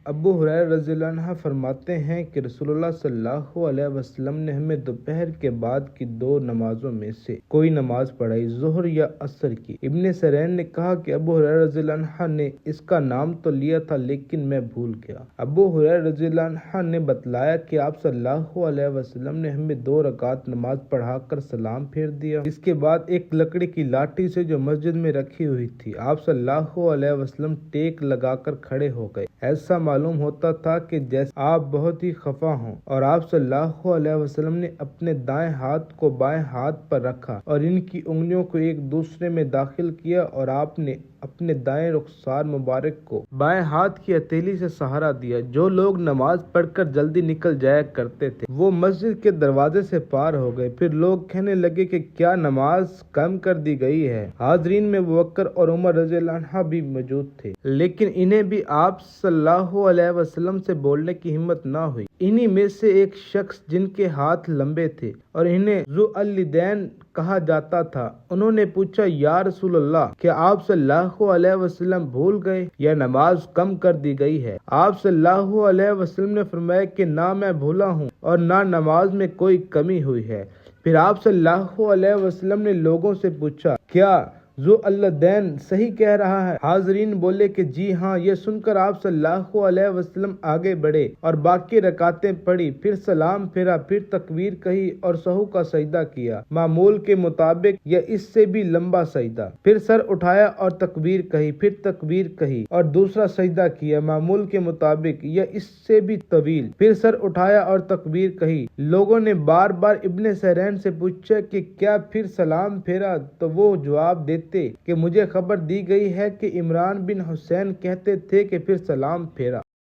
ابو ہریرہ رضی اللہ عنہ فرماتے ہیں کہ رسول اللہ صلی اللہ علیہ وسلم نے ہمیں دوپہر کے بعد کی 2 نمازوں میں سے کوئی نماز پڑھائی، ظہر یا عصر کی۔ ابن سیرین نے کہا کہ ابو ہریرہ رضی اللہ عنہ نے اس کا نام تو لیا تھا لیکن میں بھول گیا۔ ابو ہریرہ رضی اللہ عنہ نے بتلایا کہ آپ صلی اللہ علیہ وسلم نے ہمیں 2 رکعت نماز پڑھا کر سلام پھیر دیا۔ اس کے بعد ایک لکڑی کی لاٹھی سے جو مسجد میں رکھی ہوئی تھی، آپ صلی اللہ علیہ وسلم ٹیک لگا کر کھڑے ہو گئے۔ ایسا معلوم ہوتا تھا کہ جیسے آپ بہت ہی خفا ہوں، اور آپ صلی اللہ علیہ وسلم نے اپنے دائیں ہاتھ کو بائیں ہاتھ پر رکھا اور ان کی انگلیوں کو ایک دوسرے میں داخل کیا، اور آپ نے اپنے دائیں رخسار مبارک کو بائیں ہاتھ کی ہتھیلی سے سہارا دیا۔ جو لوگ نماز پڑھ کر جلدی نکل جایا کرتے تھے وہ مسجد کے دروازے سے پار ہو گئے۔ پھر لوگ کہنے لگے کہ کیا نماز کم کر دی گئی ہے؟ حاضرین میں ابوبکر اور عمر رضی اللہ عنہ بھی موجود تھے، لیکن انہیں بھی آپ صلی اللہ علیہ وسلم سے بولنے کی ہمت نہ ہوئی۔ انہی میں سے ایک شخص جن کے ہاتھ لمبے تھے اور انہیں ذو الیدین کہا جاتا تھا، انہوں نے پوچھا، یا رسول اللہ، کیا آپ صلی اللہ علیہ وسلم بھول گئے یا نماز کم کر دی گئی ہے؟ آپ صلی اللہ علیہ وسلم نے فرمایا کہ نہ میں بھولا ہوں اور نہ نماز میں کوئی کمی ہوئی ہے۔ پھر آپ صلی اللہ علیہ وسلم نے لوگوں سے پوچھا، کیا ذو الیدین صحیح کہہ رہا ہے؟ حاضرین بولے کہ جی ہاں۔ یہ سن کر آپ صلی اللہ علیہ وسلم آگے بڑھے اور باقی رکعتیں پڑھی، پھر سلام پھیرا، پھر تکبیر کہی اور سہو کا سجدہ کیا، معمول کے مطابق یا اس سے بھی لمبا سجدہ، پھر سر اٹھایا اور تکبیر کہی، پھر تکبیر کہی اور دوسرا سجدہ کیا، معمول کے مطابق یا اس سے بھی طویل، پھر سر اٹھایا اور تکبیر کہی۔ لوگوں نے بار بار ابن سیرین سے پوچھا کہ کیا پھر سلام پھیرا؟ تو وہ جواب دیتے کہ مجھے خبر دی گئی ہے کہ عمران بن حسین کہتے تھے کہ پھر سلام پھیرا۔